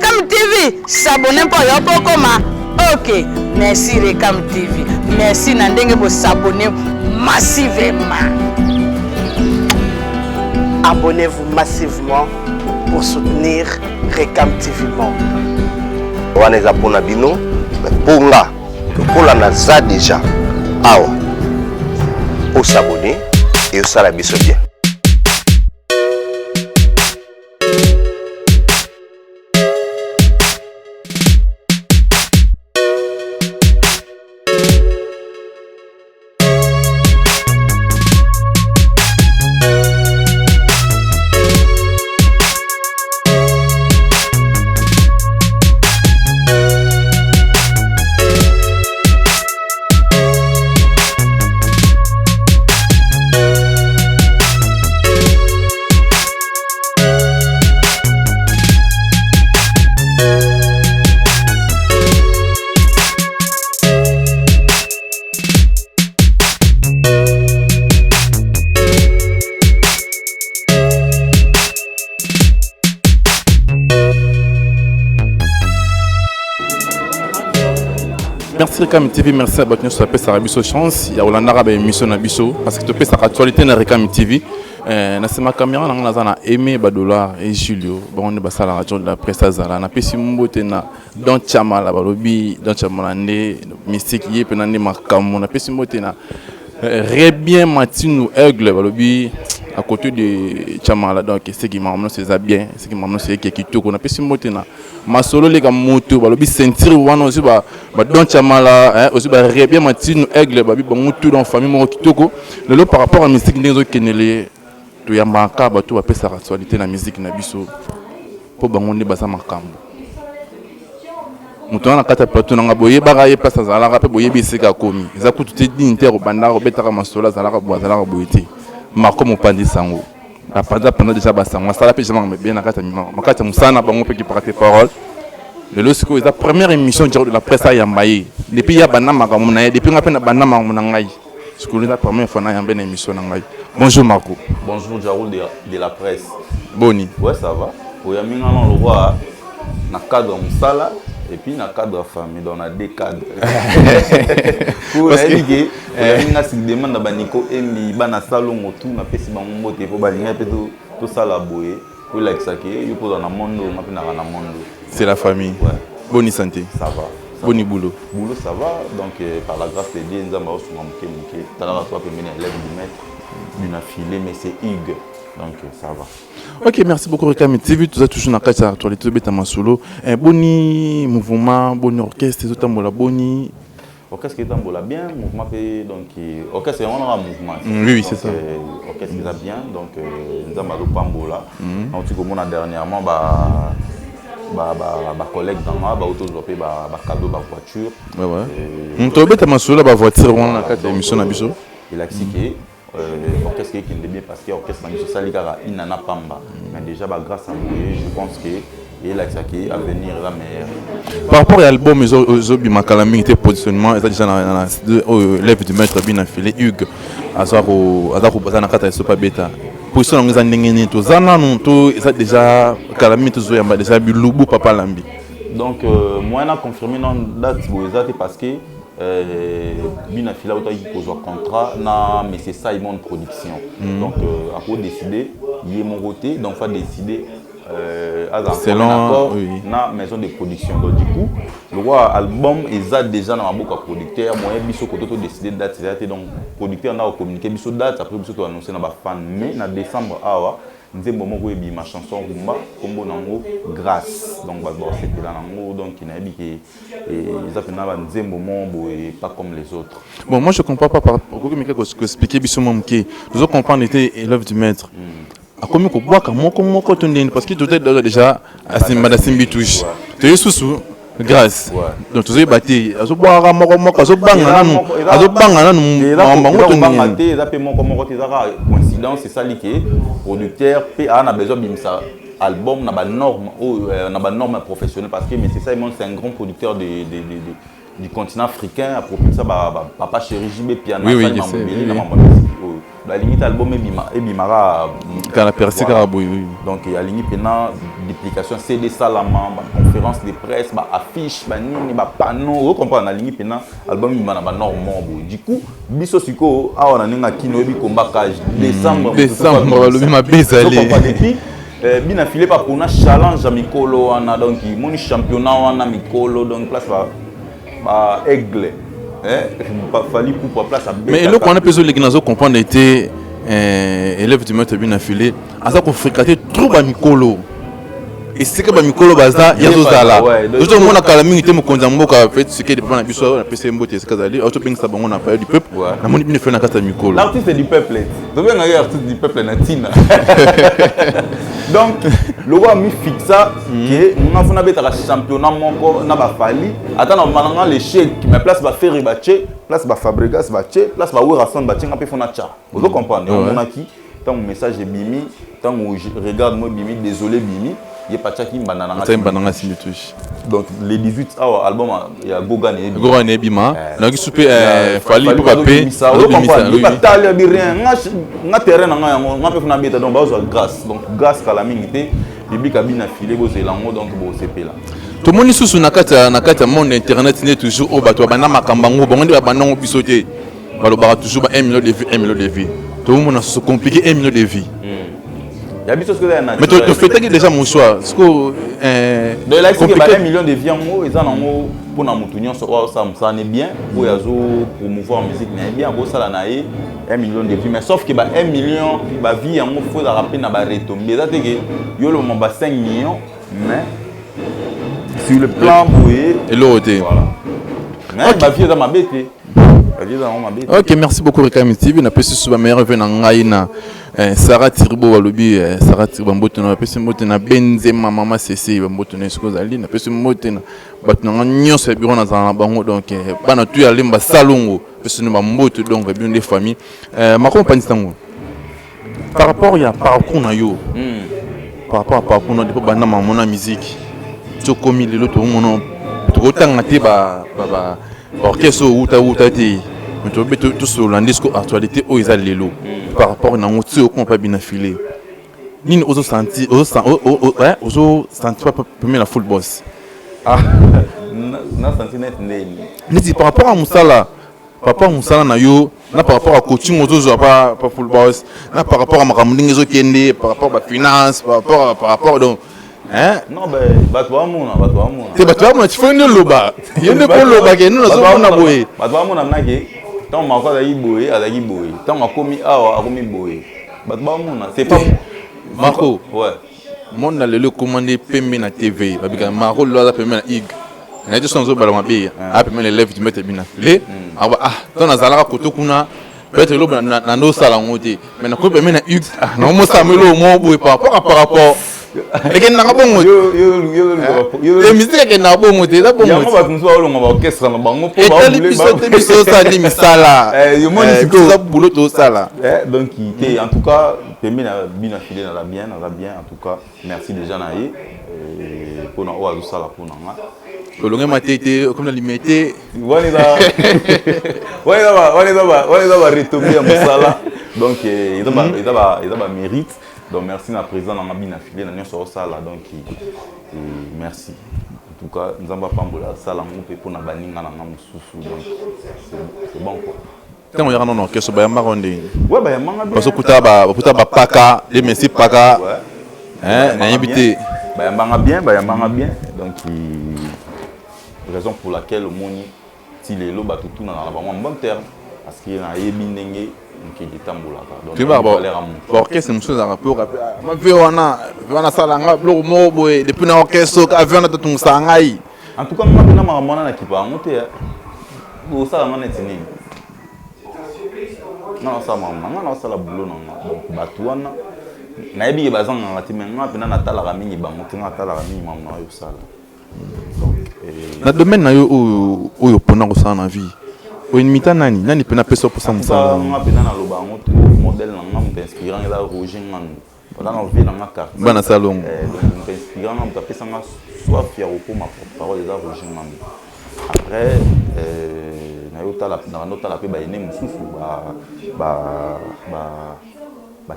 Recam TV, s'abonner pour yon pokoma. Ok, merci Recam TV. Merci Nandenge pour s'abonner massivement. Abonnez-vous massivement pour soutenir Recam TV Monde. On est abonnés à Bino, mais pour là, pour la NASA déjà, pour s'abonner et ça la biso bien. Merci Recam TV, merci à Batno sur la Sarabiso chance. Il y a Olanda Rabe émission na biso parce que tu peux sa actualité na Recam TV. Na sema caméra na na Aimé Badola et Julio. Bon on est basa la radio de la presse azala. Na pesi mbote na Don Chamala balobi Don Chamala ne mystique yé pe na ne makamo na pesi mbote na Rebien Matinu Aigle balobi à côté de Chamala donc c'est qui m'amène c'est bien, c'est qui m'amène c'est qui toko na pesi mbote na masolo les gars moto balobi sentir wana aussi ba Don Chamala aussi ba Rebien Matinu Aigle babi ba moto dans famille mo kitoko le par rapport à mystique ndezo kenele to ya maka ba to ba pesa actualité na musique na biso po bango ne basa makambo muto na kata plateau na boye ba ga ye place za la pe boye bisika komi za kutu te dinter o banda ko betaka masolo za la ko boza la ko boyete makomo pandi sango la panda déjà basango sala pe jama bien na kata makata musana bango pe ki parler parole le losiko la première émission de la presse ya mbaye depuis ya bana makambo na depuis nga pe na bana makambo na ngai ce que la première fois na ya ben émission na ngai. Bonjour Marco. Bonjour Jarul de la presse. Boni. Ouais ça va. Pour y amener dans le roi na cadre musala et puis na cadre famille dans na deux cadres. Pour indiquer y amener si demande na baniko embi bana salon autour na pesi bango mbote pour balinga pe tout ça la boye pour la exaquer yo pour dans na monde na pe na monde. C'est la famille. Ouais. Bonne santé. Ça va. Bon boulot. Boulot ça va donc par la grâce de Dieu nous avons reçu mon mouké tout à l'heure toi premier élève du maître d'une affilée mais c'est Hugues donc ça va. OK, merci beaucoup Recam TV, tout ça toujours na kati actualité beta masolo. Boni mouvement, boni orchestre, tout tambola boni. Orchestre qui tambola bien, mouvement donc orchestre on a un mouvement. Oui, c'est ça. Orchestre qui va bien donc nous avons pambola. En tout cas on a dernièrement collègue dans moi auto-développé cadeau voiture. Ouais. On tobeta masolo voiture on na kati émission na biso. Il a expliqué orchestre qui est bien parce que orchestre na biso salikara inana pamba. Mais déjà grâce à lui, je pense que il a expliqué à venir la meilleure. Par rapport à l'album Zobi Makalami était positionnement et ça déjà dans l'élève du maître bien affilé Hugues azako bazana kata sopa beta. Position ngeza ndengeni to zana non to ça déjà Kalami to zoyamba déjà bilubu papa lambi. Donc moi on a confirmé non date boezate parce que bien affilé autant il pose un contrat na mais c'est ça ils montent production. Donc à pour décider il est mon côté donc faut décider selon la maison de production. Donc du coup le roi album est déjà dans ma boucle à producteur moyen biso côté décider date donc producteur on a communiqué biso date après biso annoncer na ba fan mais na décembre awa nous avons moment où ma chanson rumba combo nango grâce donc c'était là nango donc il n'a dit que ils appellent na nous moment et pas comme les autres. Bon moi je comprends pas pourquoi que expliquer biso mon qui nous avons comprendre était l'œuvre du maître. A combien ko boaka moko tondeni parce que tout est déjà asimba da simbi touche. Tu es sous grâce. Donc tu es battu. Azo boaka moko azo banga nanu bango tondeni. Ça peut moko tezaka coïncidence c'est ça lié producteur PA a besoin bimsa album na ba norme professionnelle parce que mais c'est ça c'est un grand producteur du continent africain à propos de ça papa chéri JB piano la limite album et bimara la percée oui. Donc il y a limite pena duplication CD salama conférence de presse affiche nini panneau vous comprenez la limite pena album bimana normand du coup biso siko awa na ninga kino bi combat cage décembre le ma bezali depuis bien affilé par pour challenge à mikolo wana donc mon championnat wana mikolo donc place ba aigle fallu pour place à mais le qu'on a besoin les gens comprendre était élève du maître bien affilé à ça qu'on fréquentait trop ba mikolo et c'est que ba mikolo baza ya zozala je mona kala mingi te mo konza mboka fait ce qui dépend na biso na PC mbote c'est kazali auto ping ça bango na période du peuple na moni bien fait na kata mikolo l'artiste du peuple donc bien artiste du peuple na tina donc le roi mi fixa que on a fona beta championnat moko na ba fali attends on malanga l'échec mais place ba faire bache place ba Fabregas bache place ba Werason bache ngape fona cha vous comprenez on a qui tant mon message est bimi tant je regarde moi bimi désolé bimi il y a pas qui banana donc les 18 album il y a Gogan et Bima na ki souper fali pour paper il pas taler bi rien nga terrain nga yango nga pe fona beta donc ba zo grâce donc grâce kala mingité public a bien affilé bo zelango donc bo CP là tout le monde sous na kata monde internet n'est toujours au bateau bana makambango bon ndi ba nango bisoté ba lo ba toujours ba 1 million de vues tout le monde se compliqué 1 million de vues. Mais tu fais déjà mon choix. Parce que de là, il y a 1 million de vies en haut, ils en ont pour nous moutonions, ça n'est bien, pour promouvoir la musique, mais bien, pour ça, là, 1 million de vies. Mais sauf que 1 million de vies en haut, il faut rappeler na retomber. C'est-à-dire que il y a 5 millions, mais sur le plan boué, et l'autre. Voilà. Mais ma vie dans ma bête. Ok, merci beaucoup Rekam TV. Na pesi suba meilleur venant ngaina. Sarah Tirbo walobi Sarah Tirbo mboto na pesi mboto na Benzema mama Ceci mboto na Skozali na pesi mboto na bato na nyonso biro na zana bango donc bana tu ya lemba salongo pesi na mboto donc bien des familles ma compagnie tango par rapport à parcours na yo par rapport à parcours na depuis bana mona musique to komi lelo to mono to tanga te ba orchestre uta te mais tu veux tout sur l'andisco actualité où ils allaient lelo par rapport à notre au compas bien affilé ni ozo senti ozo senti pas premier la full boss na senti net ni par rapport à Moussala na yo na par rapport à coaching ozo pas full boss na par rapport à makamundingi zo kende par rapport à finance par rapport donc non ben batwa mona te batwa mona tu fais une loba yende ko loba ke nous zo mona boye batwa mona nake tant mako azaki boye tant akomi awa akomi boye batwa mona c'est pas Marco ouais mon na le commander pembe na TV babika Marco lo za pembe na ig na je sonzo bala mabe a pembe les lèvres du mettre bina le tant azala koto kuna peut-être lo na no sala ngote mais na ko pembe na ig na mo samelo mo boye par rapport et que n'a pas bon yo musique que n'a pas bon te da bon yo ba kunso olo ngaba orchestre na bango po ba bule biso ça ni misala yo moni siko ça boulot to sala donc qui en tout cas permis na bien affilé na la bien en tout cas merci déjà na ye pour na oazu sala pour na kolonge matete comme la limité wani da retomber à musala donc il va mérite. Donc merci à la présidente dans ma bien affilée dans notre salle donc merci en tout cas nous avons pas la salle pour na baninga na mususu donc c'est bon quoi tant on y a non orchestre ba maronde ouais ba manga bien parce que kuta ba paka les merci paka na invité ba manga bien donc raison pour laquelle au moni si les lo ba tout na la bon terme parce qu'il na yebi ndenge qui est tamboulaka donc tu vas orchestre monsieur za rapport ma vie wana salanga blo mo boy depuis na orchestre avion na tout sangai en tout cas moi na mama na kipa monter bo ça na net nini non ça mama na sala boulot na batuana na yebi bazanga ngati menga pena na tala mingi ba monter na tala mingi mama yo sala na domaine na yo oyo pona ko sana na vie o imita nani pena peso pour ça musala nga pena na loba ngoto modèle na nga m'inspirant ila Roger Ngano pendant la vie na nga carte bana salon donc m'inspirant na m'tapesa nga soit fier pour ma parole ila Roger Ngano après na yo tala pe ba ene mususu ba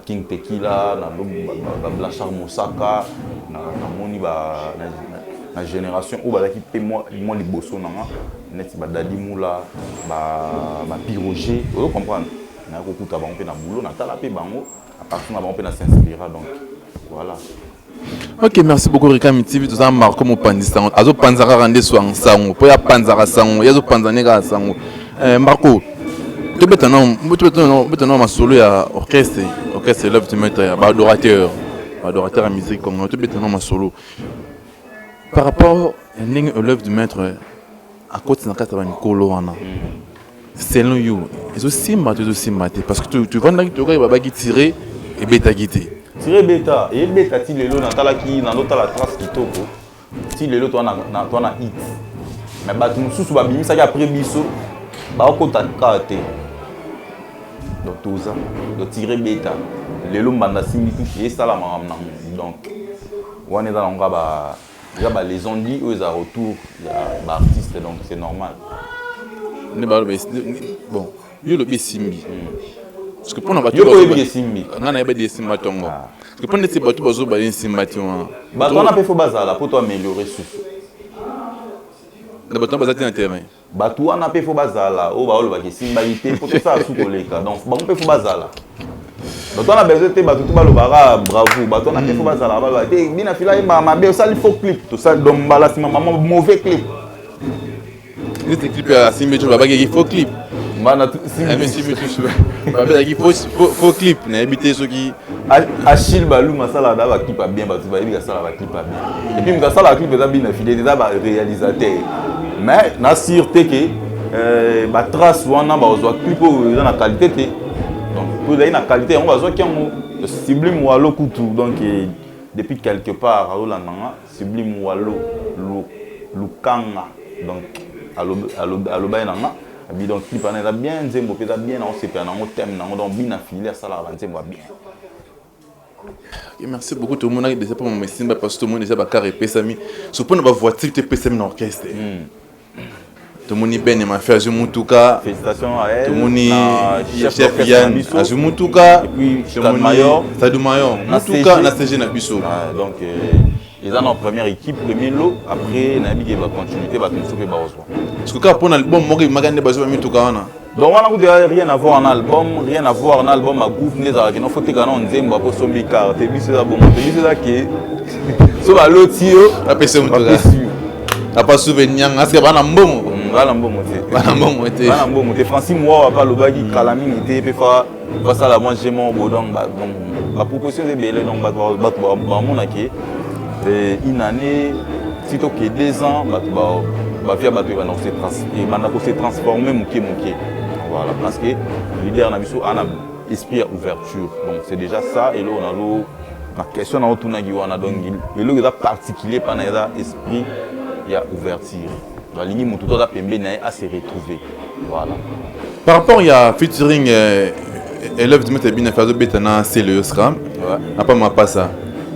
King Tequila na Blanchard Mosaka na moni na génération où bazaki pe moi liboso nanga net ba Dadi Moula ba Piroger vous comprendre na ko kuta bango pe na boulot na tala pe bango à partir na bango pe na s'inspira donc voilà. Ok, merci beaucoup Rekami TV. Tout ça marque comme Pandistan. Azo Panzara rende soin sango. Poya Panzara sango. Yazo Panzanega sango. Marco. Tu peux t'en ma solo ya orchestre Love to Maître ya adorateur à musique comme tu peux t'en ma solo. Par rapport à Love to Maître à côté de 80 wana. Selon you, ils aussi maté parce que tu vas là tu tirer et bêta guité. Tirer bêta et bêta ti lelo na tala ki na nota la trace kitoko. Ti lelo toi na hit. Mais ba tu mususu ba bimisa ki après biso ba ko ta kate. Donc tout ça, donc tirer bêta. Lelo mbanda simbi tout et ça la mamna. Donc on est dans ba les ondis eux à retour ba artiste donc c'est normal. Bon, yo le simbi. Parce que pour nous, yo ko yebi simbi. On a des simba tongo. Parce que pour nous c'est bateau bazo ba simba tion. Bateau on a fait faux bazala pour toi améliorer souffle. Le bateau bazati na terrain. Bateau on a fait faux bazala o ba olo ba ke simba ité pour ça sous koleka. Donc ba on fait faux bazala. Donc on a besoin de bateau tout ba lo bara bravo. Bateau on a fait faux bazala ba te bina fila ma be ça il faut clip tout ça donc bala si maman mauvais clip. Il clip à simbi tu va ba il faut clip. Mana simbi tu il faut clip na habiter ceux qui Achille Balou masala da ba clip bien ba tu va yebi ça la clip bien. Et puis m'ka ça la clip za bien fidèle déjà ba réalisateur. Mais na sûreté que ba trace wana ba zo clip za na qualité te. Donc pour d'ailleurs na qualité on va zo ki on Sublime Walo kutu donc depuis quelque part à Olananga Sublime Walo Lukanga donc allo bainanga donc clip ana bien nzembo peza bien na on se pena on thème na on bien affilié ça la nzembo bien. Merci beaucoup tout le monde déjà pour mon simba parce que tout le monde déjà ba carré pesami so pour na voiture te pesami na orchestre. Tout le monde ben m'a fait Azumutuka. Félicitations à elle. Tout le monde chef Yann Azumutuka et puis Sadou Mayor. Mutuka na CG na biso. Donc ils ont en première équipe premier lot après Nabi va continuer va tout ba oswa. Parce que quand pour l'album moi magane bazo Mutuka wana. Donc on a rien à voir en album, rien à voir en album à groupe les arcs non faut que quand on nzembo pour sombi car te biso za bon te biso za qui so ba lotio a pese Mutuka. A pas souvenir parce que bana mbongo. Bana mbongo te Francis moi pas le bagi kalamine était peut faire ça la moi j'ai mon bodong donc la proposition est belle donc ba mon aki une année sitôt que 2 ans ba via ba va donc se transformer muké voilà parce que leader na biso ana esprit ouverture donc c'est déjà ça et là on a l'eau la question na otuna gi wana donc et là est particulier pendant esprit il y a ouverture la ligne mon tout à pembe na à se retrouver voilà par rapport il y a featuring élève de mettre bien faire de betana c'est le Scrum n'a pas ma pas ça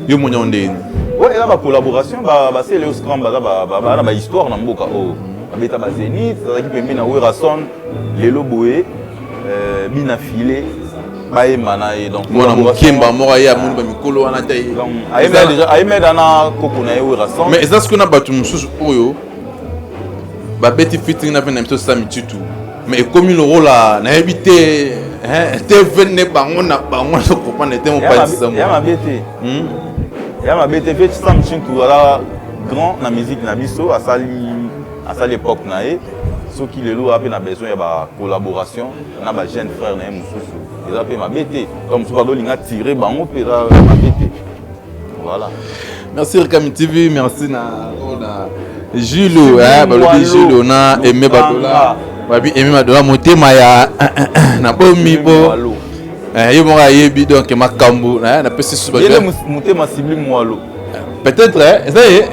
yo mo nyonde ouais là ba collaboration ba c'est le Scrum ba histoire na mboka o beta ba Zenith ça qui pembe na Werason lelo boé bina filé ba emana et donc moi na mokemba mora ya mundu ba mikolo wana tay donc aime dana kokuna Werason mais est-ce que na batu mususu oyo ba beti fitting na vena mto sami tutu mais comme le rôle là na habité te venne bango na bango so comprendre te mon pas ça ya ma bete fait sami tutu ala grand na musique na biso à sa l'époque na e so qui le lo a na besoin ya ba collaboration na ba jeune frère na mususu ils a fait ma bete comme so ba do linga tirer bango pe ma bete voilà. Merci Rekami TV, merci na Julo, Julo na Aimé Badola. Babi Aimé Badola motema ya na bomi bo. Yo mo yebi donc makambo na pesi suba. Yele motema Sublime Walo. Peut-être ça y est.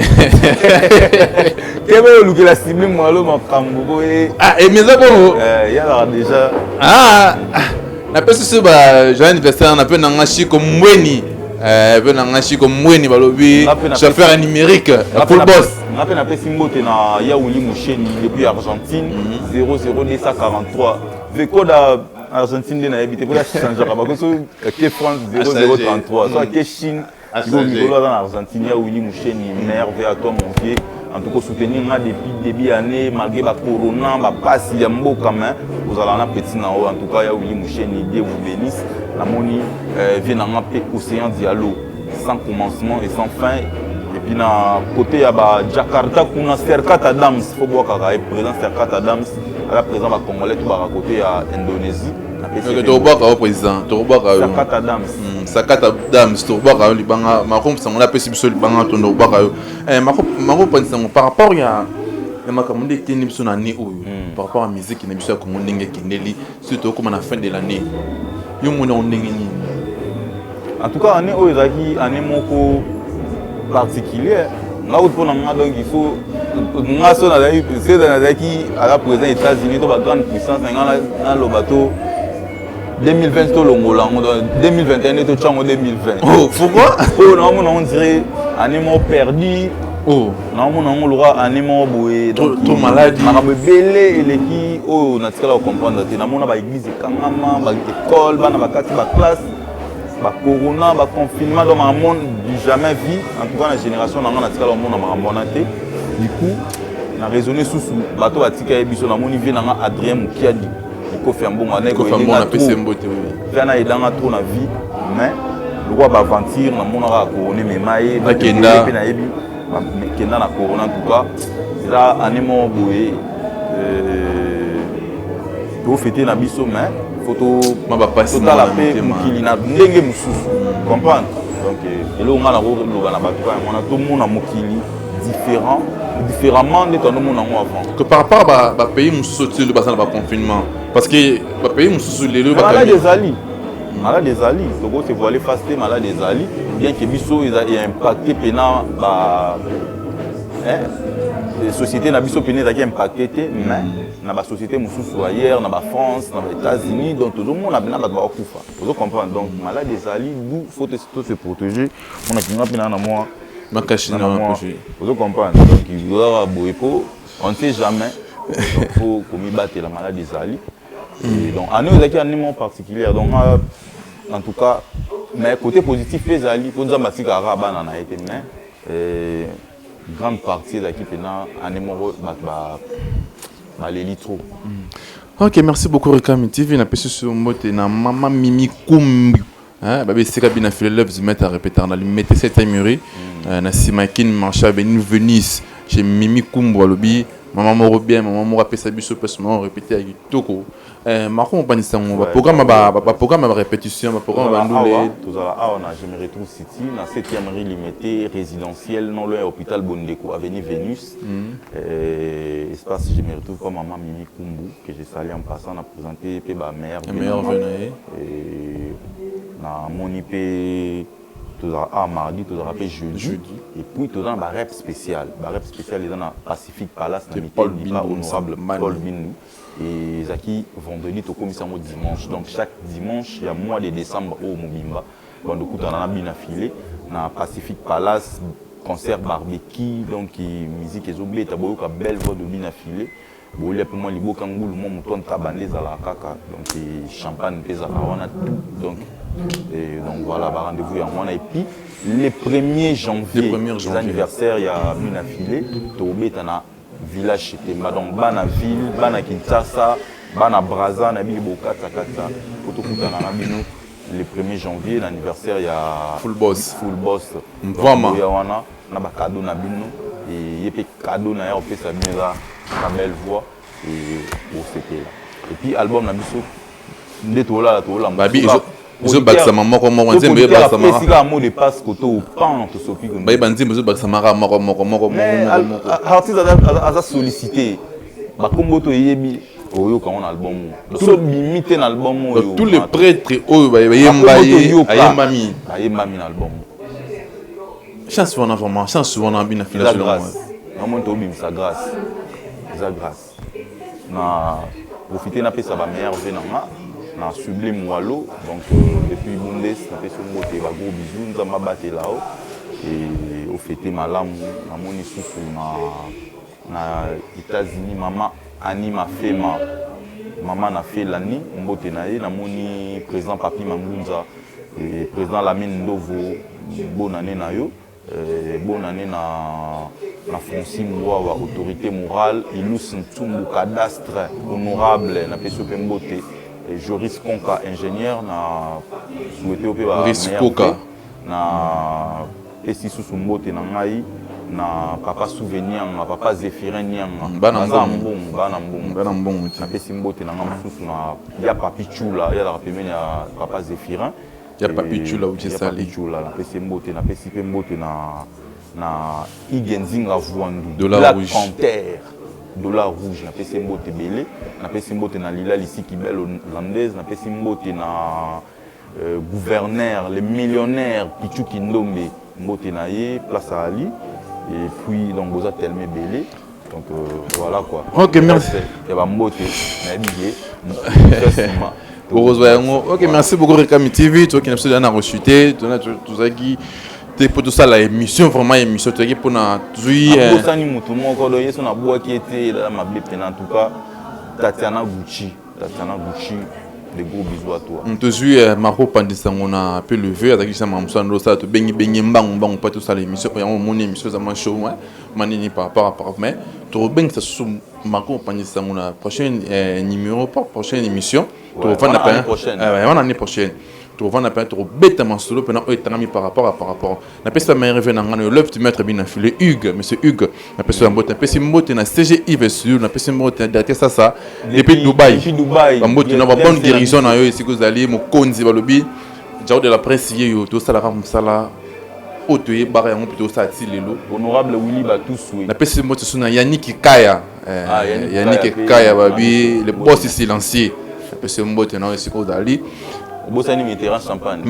Kebe luki la Sublime Walo makambo bo e. Ah Aimé ça bon. Il y a déjà na pesi suba joyeux anniversaire na pe na ngashi ko mweni. venanga chiko mweni balobi chauffeur numérique full boss ngape na pesi mbote na Yaouli Moucheni depuis Argentine 00243 veko da Argentine na habité pour la changer ba ko so ke France 0033 so ke Chine ngolo dans Argentine Yaouli Moucheni merveille à toi mon pied en tout cas soutenir nga depuis début année malgré ba corona ba passe ya mboka mais vous allez na petit na en tout cas Yaouli Moucheni Dieu vous bénisse la moni vient na pe océan dialogue sans commencement et sans fin. Et puis na côté à Jakarta kuna Serkat Adams faut voir kaka présent Serkat Adams à présent ba congolais tout ba côté à Indonésie na to boka au président to boka Serkat Adams Serkat Adams to boka libanga makombe sangola pesi biso libanga to ndo boka yo makombe sango par rapport ya makambo kini biso na ni oyo par rapport à musique na biso ya Congo ndenge kindeli surtout comme na fin de l'année yo mona ndenge ni en tout cas année oyo zaki année moko particulier là où pour nous donc il faut nga so na c'est dans zaki à la présent États-Unis to ba grande puissance na lo bateau 2020 to longola 2021 to chango 2020 oh pourquoi oh non on dirait année mo perdu oh non on l'aura année mo boé to maladie na belé et qui oh na tikala comprendre te na mona ba église kangama ba école bana ba kati ba classe ba corona ba confinement dans un monde du jamais vu en tout cas la génération na tika le monde na monate du coup na raisonner sous bateau batika ebiso na moni vie na Adrien Mukiadi ko fait un bon année ko na PC mbote oui kana idanga trop na vie mais le roi ba aventure na mona ra corona mais maye ba kenda pe na yebi kenda na corona en tout cas là animo boé do fêter na biso mais photo ma passer dans la paix mukili na ndenge mususu comprendre donc elo ngala ko loba na bato ka mona tout monde na mukili différemment de tout le monde avant que par rapport à pays mususu le bassin ba confinement parce que ba pays mususu les le malade des ali malade des ali donc c'est voilé fasté malade des ali bien que biso il a impacté pena ba les sociétés na biso pena qui impacté mais na ba société mususu ailleurs na ba France na ba États-Unis donc tout le monde a bien ba kufa vous comprenez donc malade des ali nous faut se protéger on a kinga pena na moi makashina projet vous comprenez donc il y aura boepo on ne sait jamais donc faut qu'on battre la maladie des ali et donc à nous il y a un numéro particulier donc en tout cas mais côté positif les ali pour nous amati kara bana na été mais grande partie de l'équipe na un numéro ba l'élitro. OK, merci beaucoup Rekam TV na pesu sur mote na mama Mimi Kumbu. Hein, babi c'est kabina fait le love mettre à répéter na mettre cette amuri na simakin marcha Benin Venise chez Mimi Kumbu lobi maman moro bien maman moro pesa biso pesa maman répéter avec toko marron pas nécessairement ba programme ba répétition ba programme ba ndule tout ça on a je me retrouve city na 7e rue limitée résidentielle non loin hôpital Bondeko avenue Vénus espace je me retrouve comme maman Mimi Kumbu que j'ai salé en passant à présenter pe ba mère et na monipé tout ça mardi tout ça jeudi et puis tout ça ba rep spécial les dans la Pacific Palace na Paul honorable Paul Binou et Zaki vendredi au commissaire dimanche donc chaque dimanche il y a mois de décembre au Mobimba bon de coup on a bien affilé na Pacific Palace concert barbecue donc musique et oublié taboyo ka belle voix de bien affilé bon il y a pour moi libo kangulu mon mouton tabané za la kaka donc champagne pesa on a tout donc et donc voilà rendez-vous et puis le 1er janvier l'anniversaire il y a une affilée tobetana village Temba donc bana ville bana Kinshasa bana Brazza na Bokata kata potokutana na bino le 1er janvier l'anniversaire il y a full boss vraiment il y a wana na ba cadeau na bino et yepe cadeau na ya opesa bino la belle voix et pour c'était là et puis album na biso ndeto la babi zo bakisa moko nzembe bakisa mara sika mo de passe koto pan to sopi ko bayi banzembe zo bakisa mara moko artiste a sollicité ba kombo to yebi oyo ka on album so limité na album oyo tous les prêtres oyo ayembami na album chance wana vraiment chance wana bina fila sur moi vraiment to bim sa grâce na profiter na pesa ba meilleur venanga na Sublime Walo. Donc depuis Bundes, na fait son mot ba gros bisous, nous avons battu là-haut et au fêté malam na moni susu na États-Unis maman Anima Fema. Maman a fait l'année, mbote na ye, na moni président Papi Mangunza et président Lamine Ndovo, bonne année na yo, bonne année na Francine Mouawa, autorité morale, Ilous Ntumbu cadastre honorable, na peso mbote, et Joris Konka ingénieur, na souhaité au Koka na pesi sous mbote na ngai. Na papa souvenir na papa Zéphirin Nyanga bana mbongo na pesi mbote na ngam susu na ya papi chula ya la pemeni ya papa Zéphirin ya papi chula uji sali chula na pesi mbote na pesi pe mbote na Igenzinga Vuandu dollar rouge dollar rouge na pesi mbote belé na pesi mbote na Lila Lisiki belle hollandaise na pesi mbote na gouverneur les millionnaires Pichu Kindombe mbote na ye place à Ali. Et puis, donc, vous êtes tellement belé. Donc, voilà quoi. Ok, merci. Il y a Mbote, ok, merci beaucoup, Rekami TV. Toi qui n'as pas rechuté, tu as dit que pour tout ça, la émission, vraiment, émission, tu as dit pour nous. Oui, en tout cas, Tatiana Gucci. Des gros bisous à toi. On te suit, Marco Pandissa, on a un peu levé, avec ça, on ça, tu baignes, on pas tout ça, l'émission, mon émission, ça m'a chaud, manini par rapport à mais tu rebaignes ça sous Marco Pandissa, on a prochain numéro, pour prochaine émission, tu revois l'année prochaine. L'année prochaine. Tu revois l'année prochaine, tu rebêtes solo, pendant que tu as mis par rapport. La personne m'a révélé dans le lève, tu mettre bien affilé, Hugues, monsieur Hugues, la personne m'a dit, mbote na CGI versus la personne mbote na ça depuis Dubaï. Mbote na bonne guérison na yo ici que vous allez mo konzi balobi. Jao de la presse yo to sala ram sala otoye bara yango plutôt ça ti lelo. Honorable Willy Batoussou. La personne mbote suna Yannick Kaya. Yannick Kaya babi le boss silencieux. La personne mbote na ici que vous allez. Bossani Mitterrand champagne.